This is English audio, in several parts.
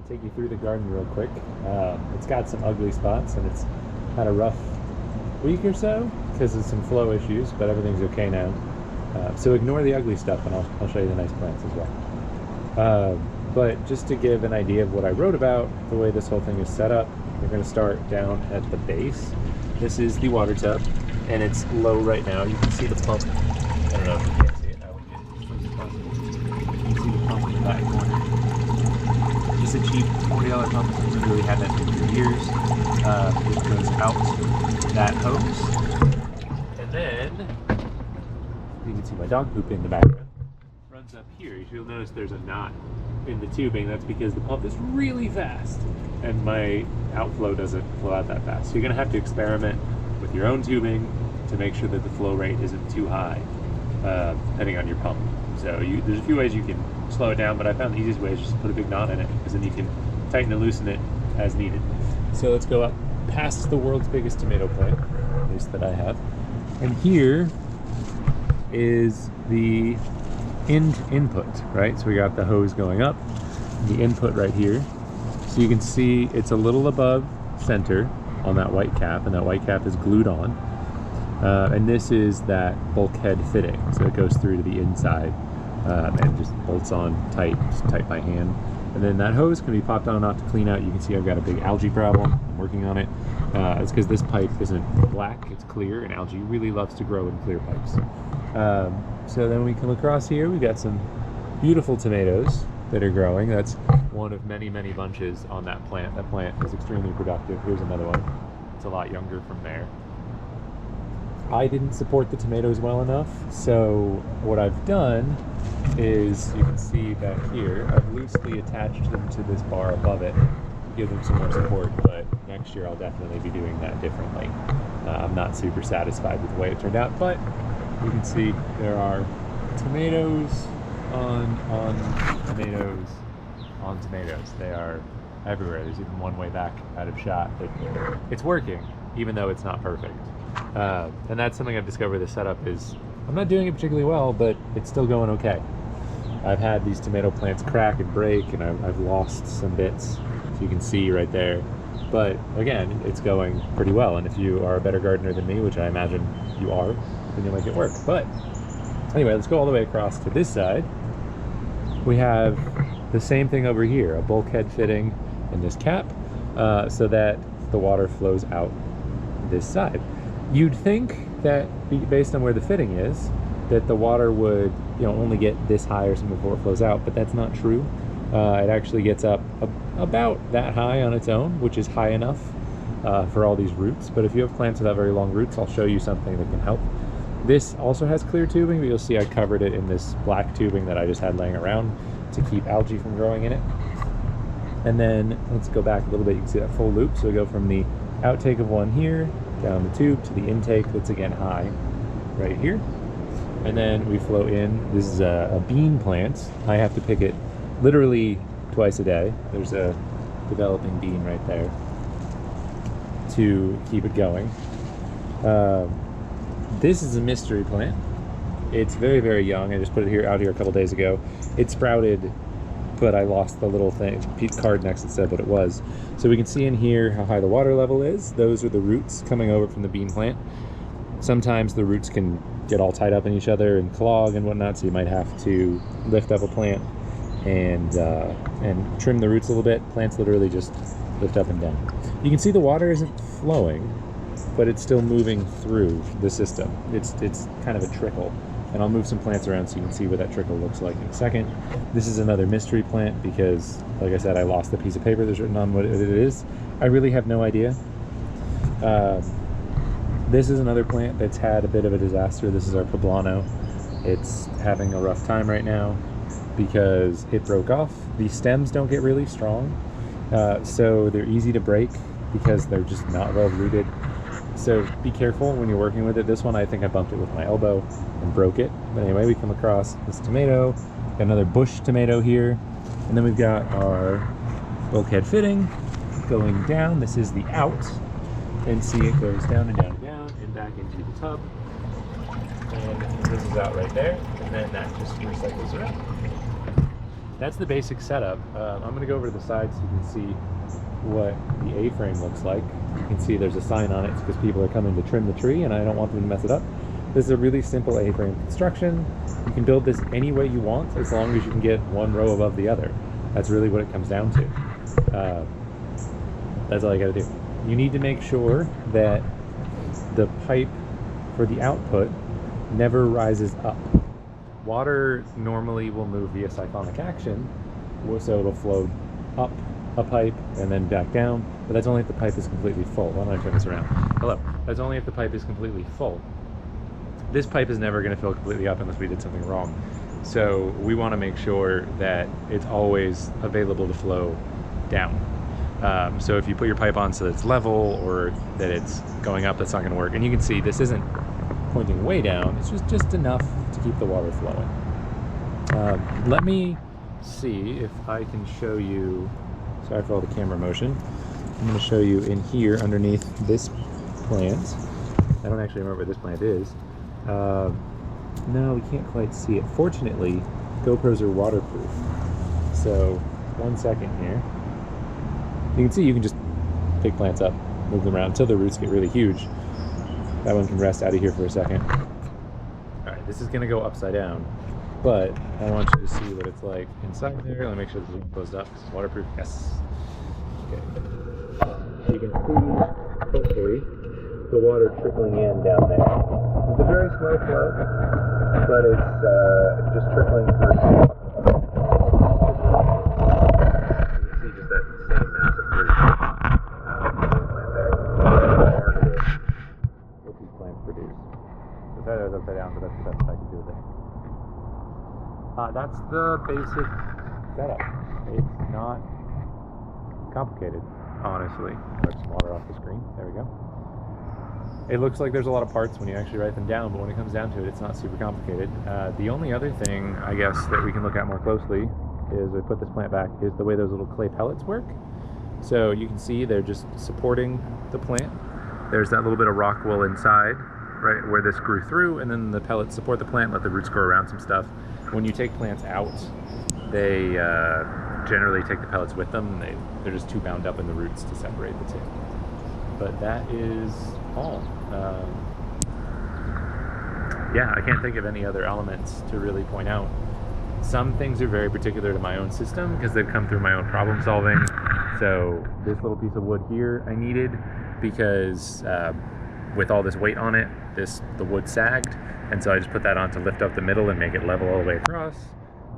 take you through the garden real quick. It's got some ugly spots and it's had a rough week or so because of some flow issues, but everything's okay now. So ignore the ugly stuff and I'll show you the nice plants as well. But just to give an idea of what I wrote about, the way this whole thing is set up, we're going to start down at the base. This is the water tub and it's low right now. You can see the pump. I don't know if you can see it. I will get as close as possible. You can see the pump in the back corner. Just a cheap $40 pump. I've literally had that thing for years. It goes out that hose. And then, you can see my dog poop in the background. Runs up here. You'll notice there's a knot in the tubing. That's because the pump is really fast and my outflow doesn't flow out that fast. So you're going to have to experiment with your own tubing to make sure that the flow rate isn't too high, depending on your pump. So there's a few ways you can slow it down, but I found the easiest way is just to put a big knot in it, because then you can tighten and loosen it as needed. So let's go up past the world's biggest tomato plant, at least that I have. And here is the input, right? So we got the hose going up, the input right here. So you can see it's a little above center on that white cap, and that white cap is glued on. And this is that bulkhead fitting, so it goes through to the inside and just bolts on tight, just tight by hand. And then that hose can be popped on and off to clean out. You can see I've got a big algae problem. I'm working on it. It's because this pipe isn't black, it's clear, and algae really loves to grow in clear pipes. So then we come across here, we've got some beautiful tomatoes that are growing. That's one of many, many bunches on that plant. That plant is extremely productive. Here's another one. It's a lot younger from there. I didn't support the tomatoes well enough, so what I've done is, you can see back here, I've loosely attached them to this bar above it, give them some more support, but next year I'll definitely be doing that differently. I'm not super satisfied with the way it turned out, but you can see there are tomatoes on tomatoes on tomatoes. They are everywhere. There's even one way back out of shot. It's working, even though it's not perfect. And that's something I've discovered. The setup is, I'm not doing it particularly well, but it's still going okay. I've had these tomato plants crack and break, and I've lost some bits, so you can see right there. But again, it's going pretty well, and if you are a better gardener than me, which I imagine you are, then you'll make it work. But anyway, let's go all the way across to this side. We have the same thing over here, a bulkhead fitting in this cap, so that the water flows out this side. You'd think that, based on where the fitting is, that the water would, only get this high or something before it flows out, but that's not true. It actually gets up about that high on its own, which is high enough for all these roots. But if you have plants without very long roots, I'll show you something that can help. This also has clear tubing, but you'll see I covered it in this black tubing that I just had laying around to keep algae from growing in it. And then let's go back a little bit. You can see that full loop. So we go from the outtake of one here down the tube to the intake that's again high right here. And then we flow in. This is a bean plant. I have to pick it literally twice a day. There's a developing bean right there to keep it going. This is a mystery plant. It's very, very young. I just put it out here a couple days ago. It sprouted, but I lost the little card next that said what it was. So we can see in here how high the water level is. Those are the roots coming over from the bean plant. Sometimes the roots can get all tied up in each other and clog and whatnot, so you might have to lift up a plant and trim the roots a little bit. Plants literally just lift up and down. You can see the water isn't flowing, but it's still moving through the system. It's kind of a trickle. And I'll move some plants around so you can see what that trickle looks like in a second. This is another mystery plant because, like I said, I lost the piece of paper that's written on what it is. I really have no idea. This is another plant that's had a bit of a disaster. This is our poblano. It's having a rough time right now because it broke off. The stems don't get really strong, so they're easy to break because they're just not well rooted. So be careful when you're working with it. This one, I think I bumped it with my elbow and broke it. But anyway, we come across this tomato, got another bush tomato here, and then we've got our bulkhead fitting going down. This is the out, and see it goes down and down and down and back into the tub. And this is out right there, and then that just recycles around. that's the basic setup. I'm going to go over to the side so you can see what the A-frame looks like. You can see there's a sign on it because people are coming to trim the tree and I don't want them to mess it up. This is a really simple A-frame construction. You can build this any way you want as long as you can get one row above the other. That's really what it comes down to. That's all you got to do. You need to make sure that the pipe for the output never rises up. Water normally will move via siphonic action, so it'll flow up a pipe and then back down, but that's only if the pipe is completely full. Why don't I turn this around? Hello. That's only if the pipe is completely full. This pipe is never going to fill completely up unless we did something wrong. So we want to make sure that it's always available to flow down. So if you put your pipe on so that it's level or that it's going up, that's not going to work. And you can see this isn't pointing way down, it's just enough to keep the water flowing. Let me see if I can show you, sorry for all the camera motion, I'm going to show you in here underneath this plant. I don't actually remember what this plant is. No, we can't quite see it. Fortunately, GoPros are waterproof. So, 1 second here. You can see you can just pick plants up, move them around until the roots get really huge. That one can rest out of here for a second. Alright, this is going to go upside down, but I want you to see what it's like inside there. Let me make sure this is closed up. This is waterproof. Yes. Okay. You can see, hopefully, the water trickling in down there. It's a very slow flow, but it's just trickling through. You can see just that same massive root plant there. It's remarkable what these plants produce. So sorry that was upside down, but that's the best I can do with it. That's the basic setup. It's not complicated, honestly. Wipe some water off the screen. There we go. It looks like there's a lot of parts when you actually write them down, but when it comes down to it, it's not super complicated. The only other thing, I guess, that we can look at more closely is, we put this plant back, is the way those little clay pellets work. So you can see they're just supporting the plant. There's that little bit of rock wool inside, right where this grew through, and then the pellets support the plant, let the roots grow around some stuff. When you take plants out, they generally take the pellets with them, and they're just too bound up in the roots to separate the two. But that is all. Yeah, I can't think of any other elements to really point out. Some things are very particular to my own system because they've come through my own problem solving. So this little piece of wood here I needed because with all this weight on it, the wood sagged, and so I just put that on to lift up the middle and make it level all the way across.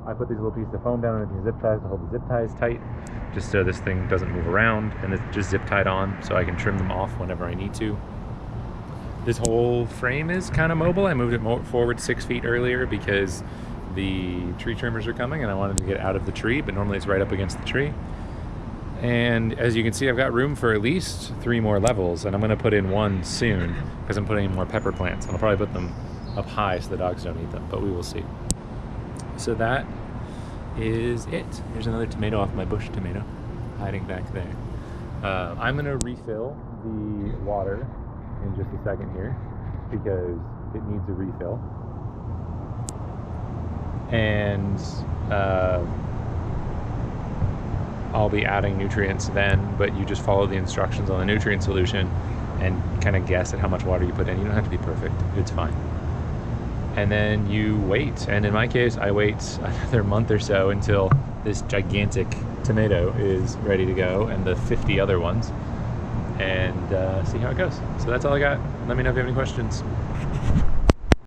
I put these little pieces of foam down underneath the zip ties to hold the zip ties tight, just so this thing doesn't move around, and it's just zip tied on so I can trim them off whenever I need to. This whole frame is kind of mobile. I moved it forward 6 feet earlier because the tree trimmers are coming and I wanted to get out of the tree, but normally it's right up against the tree. And as you can see, I've got room for at least 3 more levels, and I'm going to put in one soon because I'm putting in more pepper plants. And I'll probably put them up high so the dogs don't eat them, but we will see. So that is it. Here's another tomato off my bush tomato hiding back there. I'm going to refill the water in just a second here because it needs a refill. And I'll be adding nutrients then, but you just follow the instructions on the nutrient solution and kind of guess at how much water you put in. You don't have to be perfect. It's fine. And then you wait. And in my case, I wait another month or so until this gigantic tomato is ready to go, and the 50 other ones, and see how it goes. So that's all I got. Let me know if you have any questions.